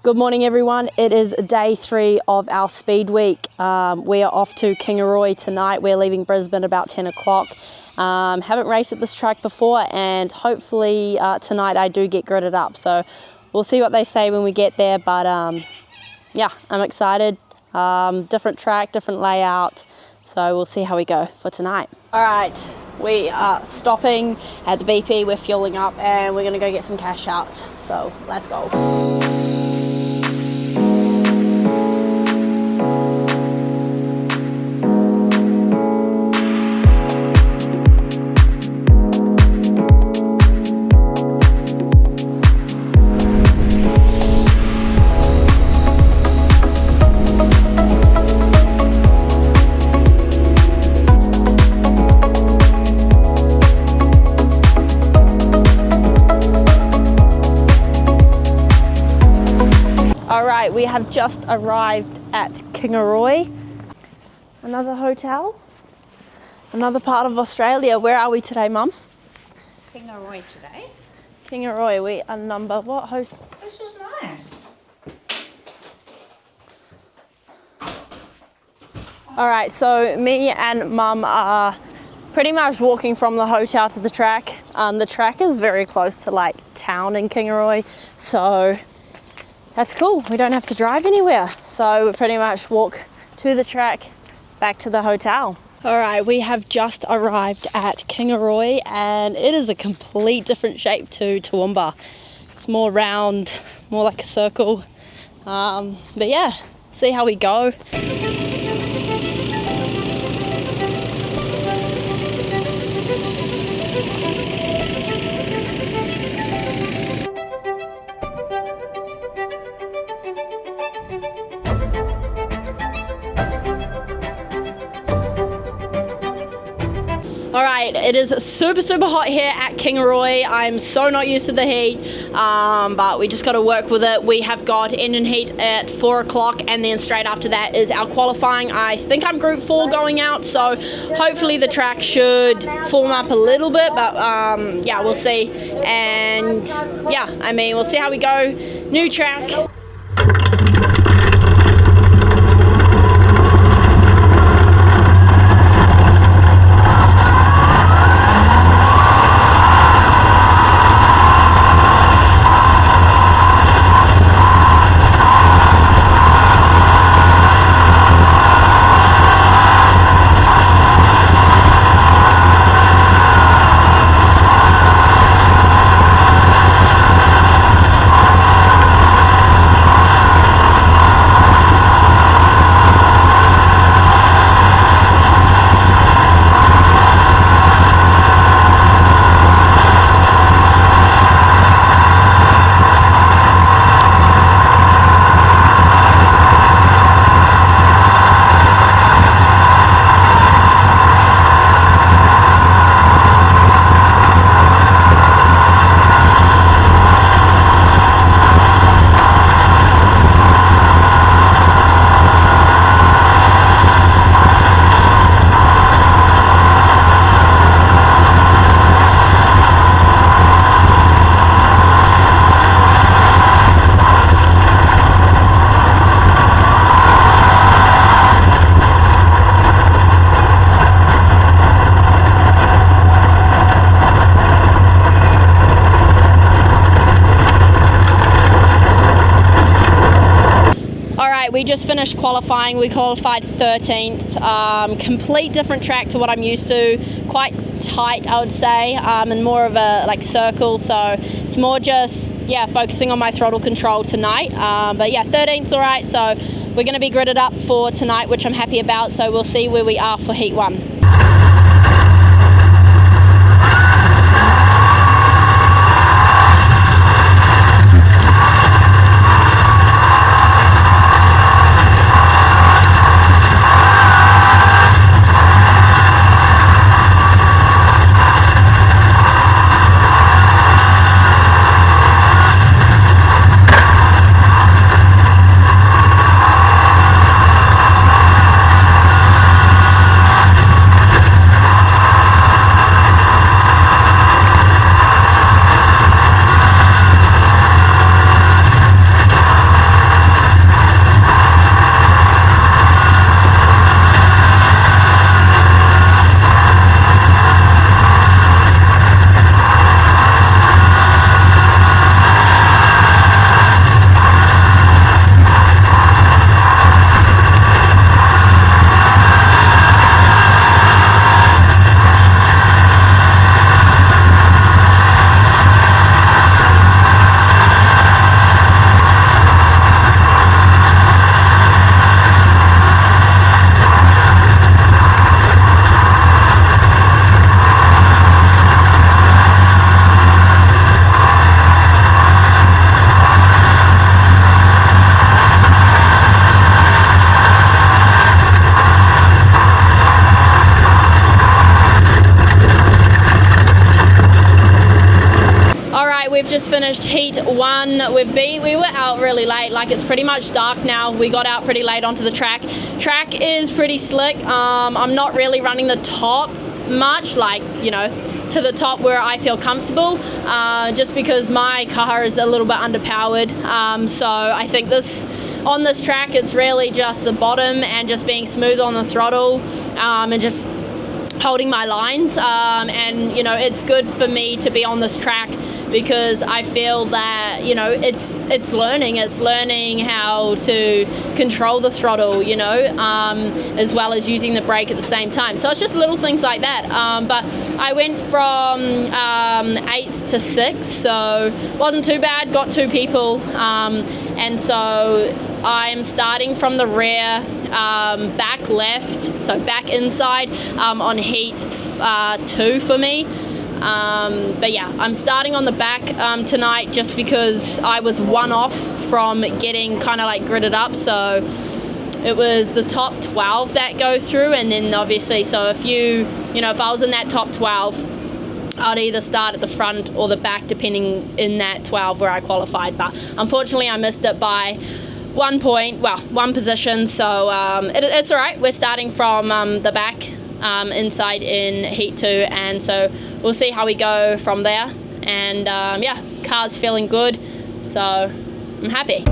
Good morning everyone, it is day 3 of our speed week. We are off to Kingaroy tonight. We're leaving Brisbane about 10 o'clock. Haven't raced at this track before, and hopefully tonight I do get gridded up. So we'll see what they say when we get there, but yeah, I'm excited. Different track, different layout, so we'll see how we go for tonight. All right, we are stopping at the BP, we're fueling up, and we're gonna go get some cash out. So let's go. We have just arrived at Kingaroy, another hotel, another part of Australia. Where are we today, Mum? Kingaroy today. Kingaroy, we are number what hotel? This is nice. All right, so me and Mum are pretty much walking from the hotel to the track. The track is very close to like town in Kingaroy, so that's cool. We don't have to drive anywhere. So we pretty much walk to the track, back to the hotel. All right, we have just arrived at Kingaroy, and it is a complete different shape to Toowoomba. It's more round, more like a circle. But yeah, see how we go. All right, it is super hot here at Kingaroy. I'm so not used to the heat, but we just got to work with it. We have got engine heat at 4 o'clock, and then straight after that is our qualifying. I think I'm Group 4 going out, so hopefully the track should form up a little bit, but yeah, we'll see. And yeah, I mean, we'll see how we go. New track. We just finished qualifying. We qualified 13th. Complete different track to what I'm used to. Quite tight, I would say, and more of a like circle. So it's more just focusing on my throttle control tonight. But yeah, 13th's all right. So we're going to be gridded up for tonight, which I'm happy about. So we'll see where we are for Heat 1. finished heat 1. We were out really late, like it's pretty much dark now. We got out pretty late onto the track. Track is pretty slick. I'm not really running the top much, like, you know, to the top where I feel comfortable, just because my car is a little bit underpowered. So I think on this track, it's really just the bottom and just being smooth on the throttle, and just holding my lines, and you know, it's good for me to be on this track because I feel that, you know, it's learning how to control the throttle, you know, as well as using the brake at the same time. So it's just little things like that. But I went from 8th to 6th, so wasn't too bad. Got 2 people, and so I'm starting from the rear, back left, so back inside, on heat 2 for me. But yeah, I'm starting on the back tonight just because I was 1 off from getting kind of like gridded up. So it was the top 12 that goes through, and then obviously, so if if I was in that top 12, I'd either start at the front or the back, depending in that 12 where I qualified. But unfortunately, I missed it by 1 point, well, 1 position, so it's all right. We're starting from the back, inside in heat 2, and so we'll see how we go from there. And yeah, car's feeling good, so I'm happy.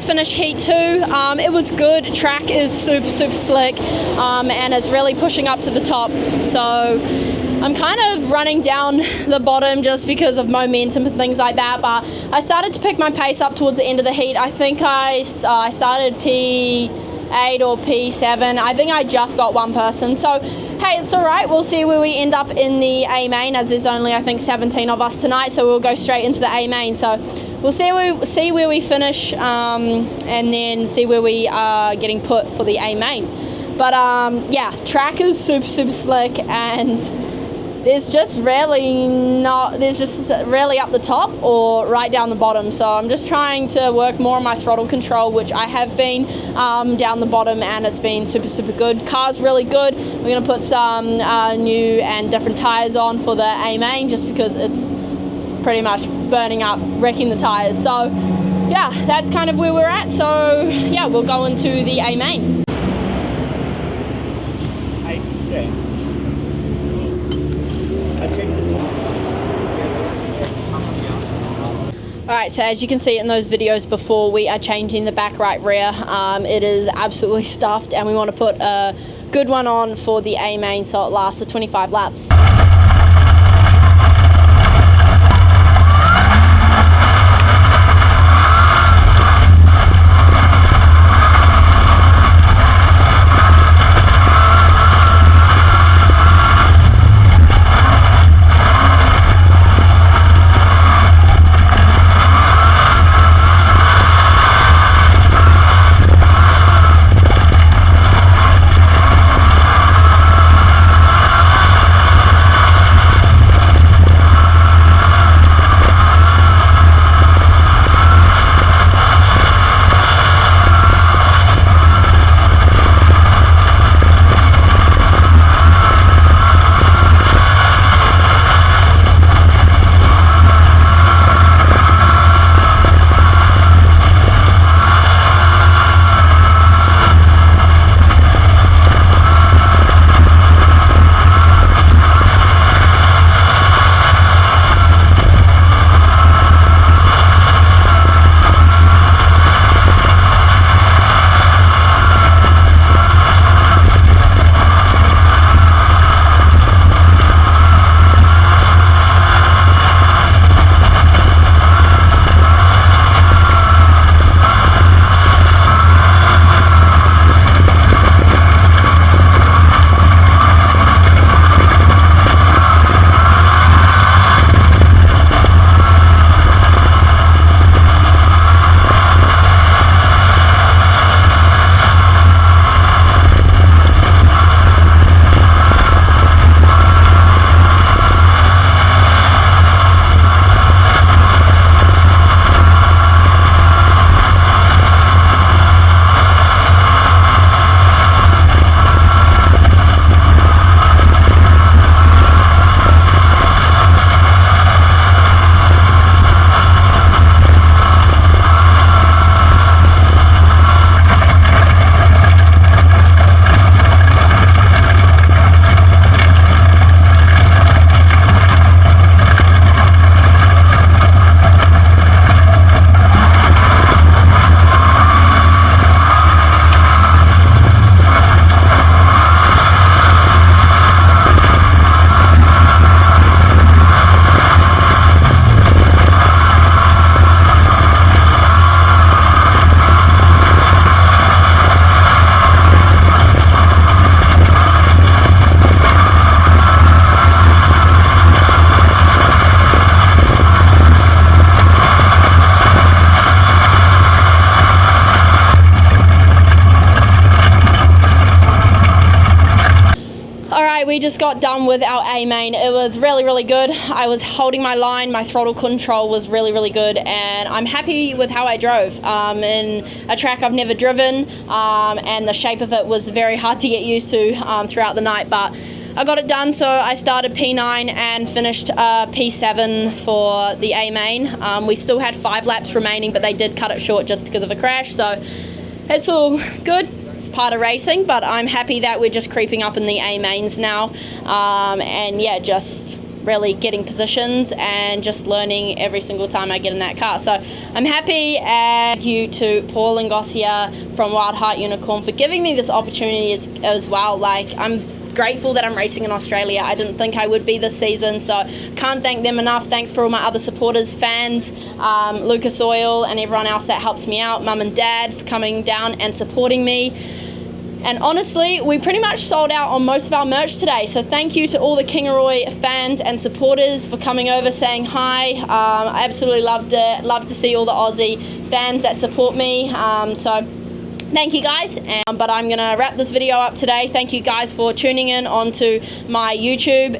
Finished heat 2. It was good. Track is super slick, and it's really pushing up to the top, so I'm kind of running down the bottom just because of momentum and things like that. But I started to pick my pace up towards the end of the heat. I think I started P8 or P7. I think I just got 1 person, so hey, it's all right. We'll see where we end up in the A main, as there's only, I think, 17 of us tonight, so we'll go straight into the A main. So we'll see where we finish, and then see where we are getting put for the A main. But yeah, track is super slick, and there's just really up the top or right down the bottom. So I'm just trying to work more on my throttle control, which I have been down the bottom, and it's been super good. Car's really good. We're gonna put some new and different tires on for the A main, just because it's pretty much burning up, wrecking the tires. So yeah, that's kind of where we're at. So yeah, we'll go into the A main. Alright, so as you can see in those videos before, we are changing the back right rear. It is absolutely stuffed, and we want to put a good one on for the A main so it lasts for 25 laps. we just got done with our A main. It was really, really good. I was holding my line, my throttle control was really, really good, and I'm happy with how I drove in a track I've never driven, and the shape of it was very hard to get used to throughout the night, but I got it done. So I started P9 and finished P7 for the A main. We still had 5 laps remaining, but they did cut it short just because of a crash, so it's all good. It's part of racing, but I'm happy that we're just creeping up in the A mains now, and yeah, just really getting positions and just learning every single time I get in that car. So I'm happy, and thank you to Paul Ngosia from Wild Heart Unicorn for giving me this opportunity as well. Like, I'm grateful that I'm racing in Australia. I didn't think I would be this season, so can't thank them enough. Thanks for all my other supporters, fans, Lucas Oil and everyone else that helps me out, mum and dad for coming down and supporting me. And honestly, we pretty much sold out on most of our merch today, so thank you to all the Kingaroy fans and supporters for coming over, saying hi. I absolutely loved it. Love to see all the Aussie fans that support me, so thank you guys, but I'm going to wrap this video up today. Thank you guys for tuning in onto my YouTube.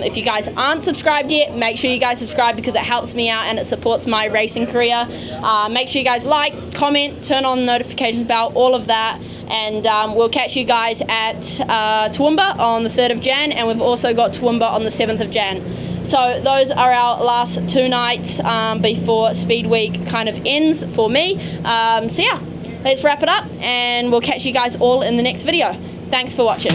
If you guys aren't subscribed yet, make sure you guys subscribe because it helps me out and it supports my racing career. Make sure you guys like, comment, turn on the notifications bell, all of that, and we'll catch you guys at Toowoomba on the 3rd of Jan, and we've also got Toowoomba on the 7th of Jan. So those are our last 2 nights before Speedweek kind of ends for me. So yeah. Let's wrap it up, and we'll catch you guys all in the next video. Thanks for watching.